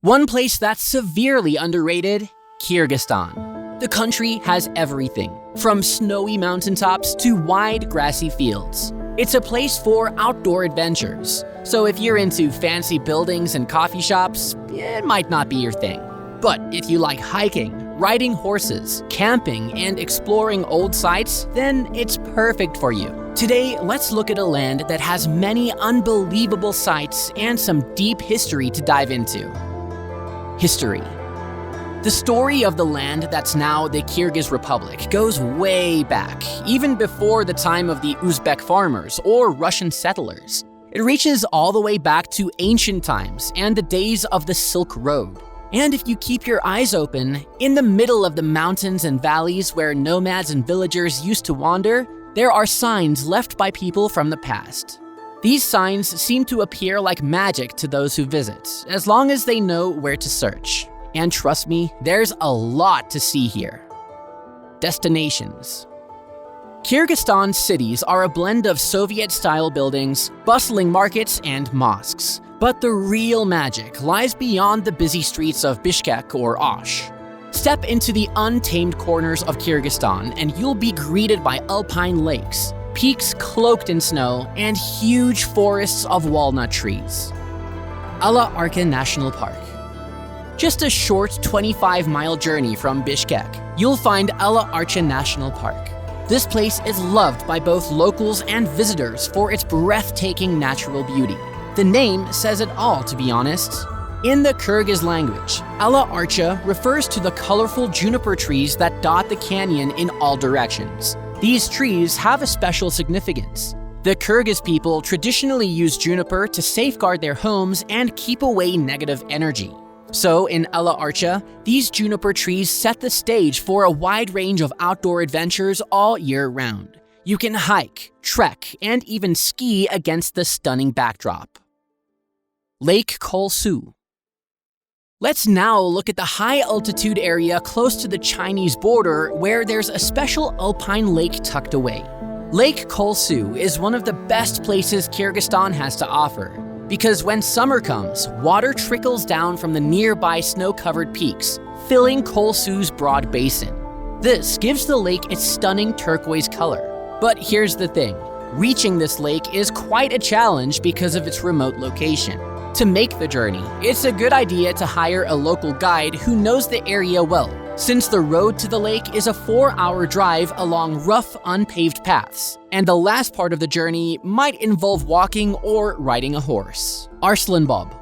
One place that's severely underrated, Kyrgyzstan. The country has everything, from snowy mountaintops to wide grassy fields. It's a place for outdoor adventures, so if you're into fancy buildings and coffee shops, it might not be your thing. But if you like hiking, riding horses, camping, and exploring old sites, then it's perfect for you. Today, let's look at a land that has many unbelievable sights and some deep history to dive into. History. The story of the land that's now the Kyrgyz Republic goes way back, even before the time of the Uzbek farmers or Russian settlers. It reaches all the way back to ancient times and the days of the Silk Road. And if you keep your eyes open, in the middle of the mountains and valleys where nomads and villagers used to wander, there are signs left by people from the past. These signs seem to appear like magic to those who visit, as long as they know where to search. And trust me, there's a lot to see here. Destinations. Kyrgyzstan cities are a blend of Soviet-style buildings, bustling markets, and mosques. But the real magic lies beyond the busy streets of Bishkek or Osh. Step into the untamed corners of Kyrgyzstan and you'll be greeted by alpine lakes, peaks cloaked in snow, and huge forests of walnut trees. Ala-Arka National Park. Just a short 25-mile journey from Bishkek, you'll find Ala-Arka National Park. This place is loved by both locals and visitors for its breathtaking natural beauty. The name says it all, to be honest. In the Kyrgyz language, Ala-Arka refers to the colorful juniper trees that dot the canyon in all directions. These trees have a special significance. The Kyrgyz people traditionally use juniper to safeguard their homes and keep away negative energy. So in Ala-Arka, these juniper trees set the stage for a wide range of outdoor adventures all year round. You can hike, trek, and even ski against the stunning backdrop. Lake Kol-Su. Let's now look at the high-altitude area close to the Chinese border where there's a special alpine lake tucked away. Lake Kol-Su is one of the best places Kyrgyzstan has to offer, because when summer comes, water trickles down from the nearby snow-covered peaks, filling Kol-Su's broad basin. This gives the lake its stunning turquoise color. But here's the thing, reaching this lake is quite a challenge because of its remote location. To make the journey, it's a good idea to hire a local guide who knows the area well, since the road to the lake is a 4-hour drive along rough, unpaved paths, and the last part of the journey might involve walking or riding a horse. Arslanbab.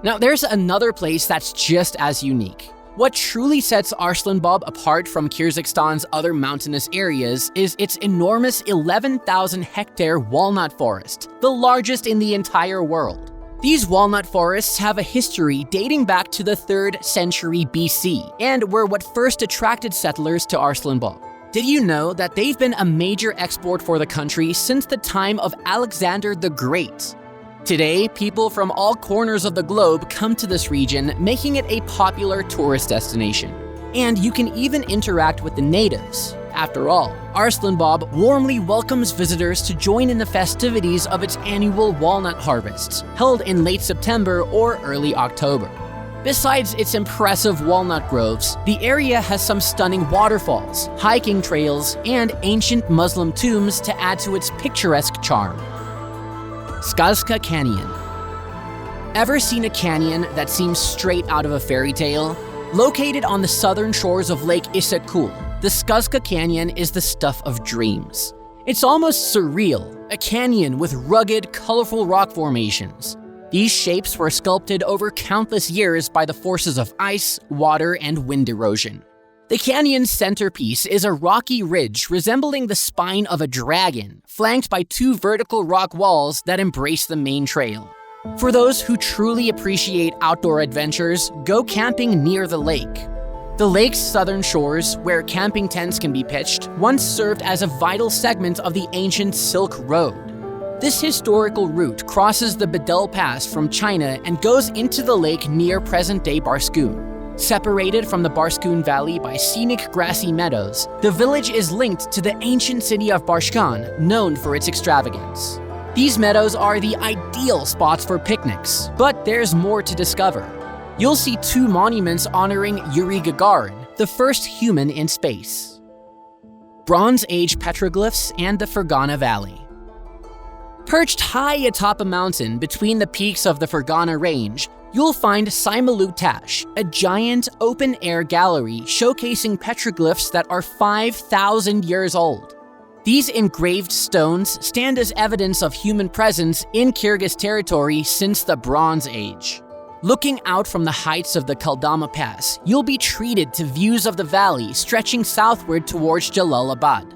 Now there's another place that's just as unique. What truly sets Arslanbab apart from Kyrgyzstan's other mountainous areas is its enormous 11,000-hectare walnut forest, the largest in the entire world. These walnut forests have a history dating back to the 3rd century BC and were what first attracted settlers to Arslanbab. Did you know that they've been a major export for the country since the time of Alexander the Great? Today, people from all corners of the globe come to this region, making it a popular tourist destination. And you can even interact with the natives. After all, Arslanbab warmly welcomes visitors to join in the festivities of its annual walnut harvests, held in late September or early October. Besides its impressive walnut groves, the area has some stunning waterfalls, hiking trails, and ancient Muslim tombs to add to its picturesque charm. Skazka Canyon. Ever seen a canyon that seems straight out of a fairy tale? Located on the southern shores of Lake Song-Kul, the Skazka Canyon is the stuff of dreams. It's almost surreal, a canyon with rugged, colorful rock formations. These shapes were sculpted over countless years by the forces of ice, water, and wind erosion. The canyon's centerpiece is a rocky ridge resembling the spine of a dragon, flanked by 2 vertical rock walls that embrace the main trail. For those who truly appreciate outdoor adventures, go camping near the lake. The lake's southern shores, where camping tents can be pitched, once served as a vital segment of the ancient Silk Road. This historical route crosses the Bedel Pass from China and goes into the lake near present-day Barskoon. Separated from the Barskoon Valley by scenic grassy meadows, the village is linked to the ancient city of Barshkan, known for its extravagance. These meadows are the ideal spots for picnics, but there's more to discover. You'll see 2 monuments honoring Yuri Gagarin, the first human in space. Bronze Age petroglyphs and the Fergana Valley. Perched high atop a mountain between the peaks of the Fergana Range, you'll find Saimalu Tash, a giant open-air gallery showcasing petroglyphs that are 5,000 years old. These engraved stones stand as evidence of human presence in Kyrgyz territory since the Bronze Age. Looking out from the heights of the Kaldama Pass, you'll be treated to views of the valley stretching southward towards Jalal-Abad.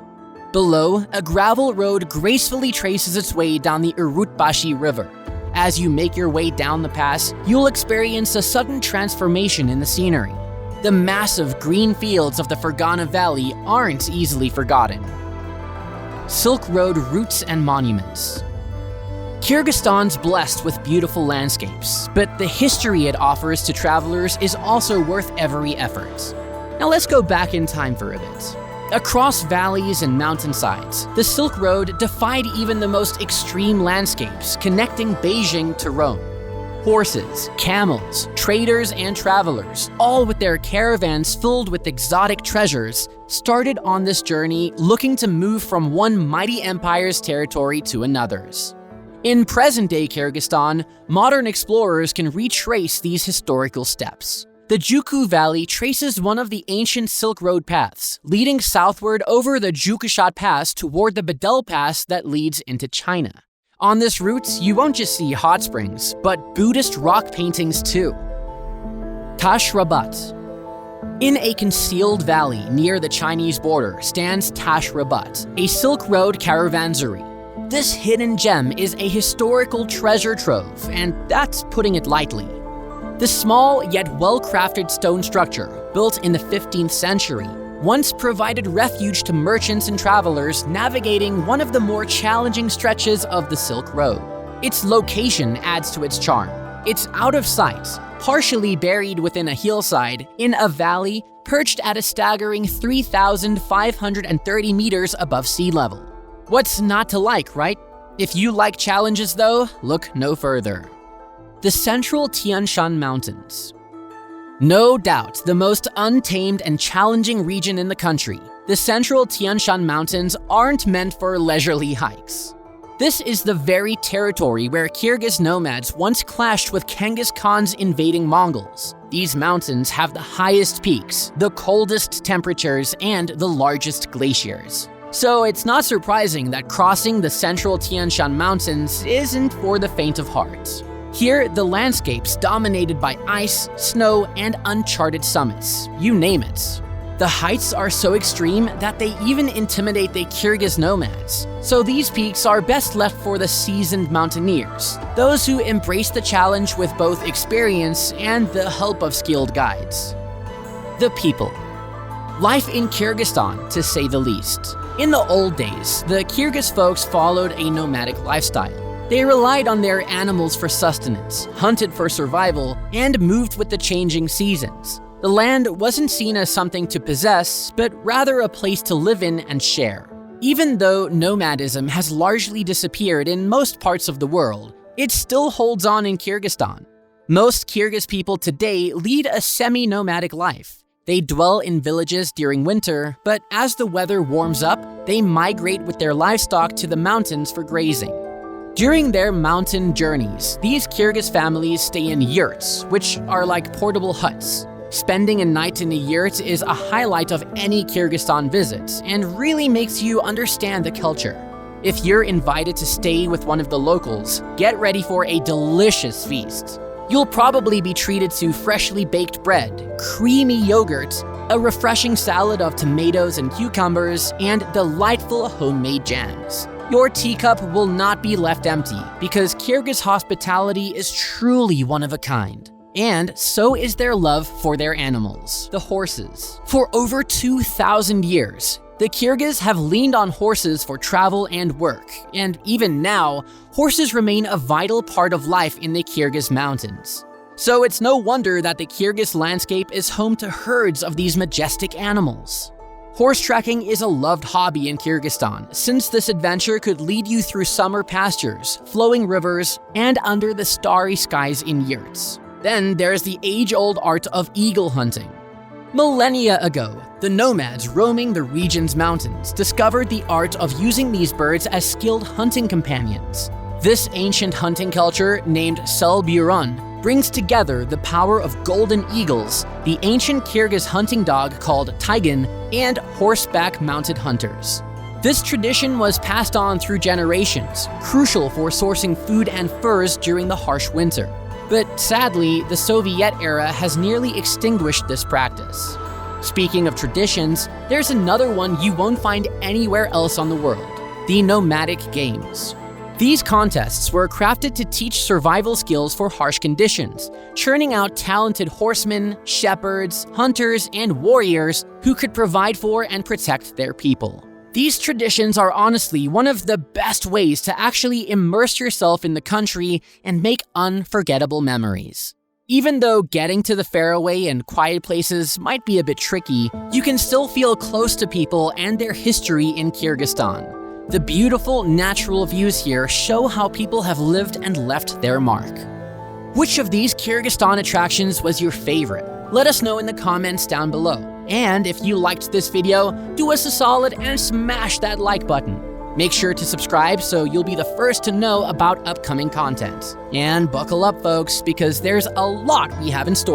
Below, a gravel road gracefully traces its way down the Urutbashi River. As you make your way down the pass, you'll experience a sudden transformation in the scenery. The massive green fields of the Fergana Valley aren't easily forgotten. Silk Road routes and monuments. Kyrgyzstan's blessed with beautiful landscapes, but the history it offers to travelers is also worth every effort. Now let's go back in time for a bit. Across valleys and mountainsides, the Silk Road defied even the most extreme landscapes, connecting Beijing to Rome. Horses, camels, traders, and travelers, all with their caravans filled with exotic treasures, started on this journey looking to move from one mighty empire's territory to another's. In present-day Kyrgyzstan, modern explorers can retrace these historical steps. The Juku Valley traces one of the ancient Silk Road paths, leading southward over the Jukashat Pass toward the Bedel Pass that leads into China. On this route, you won't just see hot springs, but Buddhist rock paintings too. Tash Rabat. In a concealed valley near the Chinese border stands Tash Rabat, a Silk Road caravanserai. This hidden gem is a historical treasure trove, and that's putting it lightly. The small yet well-crafted stone structure, built in the 15th century, once provided refuge to merchants and travelers navigating one of the more challenging stretches of the Silk Road. Its location adds to its charm. It's out of sight, partially buried within a hillside, in a valley perched at a staggering 3,530 meters above sea level. What's not to like, right? If you like challenges though, look no further. The Central Tian Shan Mountains. No doubt the most untamed and challenging region in the country, the Central Tian Shan Mountains aren't meant for leisurely hikes. This is the very territory where Kyrgyz nomads once clashed with Genghis Khan's invading Mongols. These mountains have the highest peaks, the coldest temperatures, and the largest glaciers. So it's not surprising that crossing the Central Tian Shan Mountains isn't for the faint of heart. Here, the landscape's dominated by ice, snow, and uncharted summits, you name it. The heights are so extreme that they even intimidate the Kyrgyz nomads. So these peaks are best left for the seasoned mountaineers, those who embrace the challenge with both experience and the help of skilled guides. The people. Life in Kyrgyzstan, to say the least. In the old days, the Kyrgyz folks followed a nomadic lifestyle. They relied on their animals for sustenance, hunted for survival, and moved with the changing seasons. The land wasn't seen as something to possess, but rather a place to live in and share. Even though nomadism has largely disappeared in most parts of the world, it still holds on in Kyrgyzstan. Most Kyrgyz people today lead a semi-nomadic life. They dwell in villages during winter, but as the weather warms up, they migrate with their livestock to the mountains for grazing. During their mountain journeys, these Kyrgyz families stay in yurts, which are like portable huts. Spending a night in a yurt is a highlight of any Kyrgyzstan visit and really makes you understand the culture. If you're invited to stay with one of the locals, get ready for a delicious feast. You'll probably be treated to freshly baked bread, creamy yogurt, a refreshing salad of tomatoes and cucumbers, and delightful homemade jams. Your teacup will not be left empty because Kyrgyz hospitality is truly one of a kind. And so is their love for their animals, the horses. For over 2,000 years, the Kyrgyz have leaned on horses for travel and work, and even now, horses remain a vital part of life in the Kyrgyz mountains. So it's no wonder that the Kyrgyz landscape is home to herds of these majestic animals. Horse trekking is a loved hobby in Kyrgyzstan, since this adventure could lead you through summer pastures, flowing rivers, and under the starry skies in yurts. Then there's the age-old art of eagle hunting. Millennia ago, the nomads roaming the region's mountains discovered the art of using these birds as skilled hunting companions. This ancient hunting culture, named Selburun, brings together the power of golden eagles, the ancient Kyrgyz hunting dog called taigan, and horseback-mounted hunters. This tradition was passed on through generations, crucial for sourcing food and furs during the harsh winter. But sadly, the Soviet era has nearly extinguished this practice. Speaking of traditions, there's another one you won't find anywhere else on the world: the nomadic games. These contests were crafted to teach survival skills for harsh conditions, churning out talented horsemen, shepherds, hunters, and warriors who could provide for and protect their people. These traditions are honestly one of the best ways to actually immerse yourself in the country and make unforgettable memories. Even though getting to the faraway and quiet places might be a bit tricky, you can still feel close to people and their history in Kyrgyzstan. The beautiful natural views here show how people have lived and left their mark. Which of these Kyrgyzstan attractions was your favorite? Let us know in the comments down below. And if you liked this video, do us a solid and smash that like button. Make sure to subscribe so you'll be the first to know about upcoming content. And buckle up, folks, because there's a lot we have in store.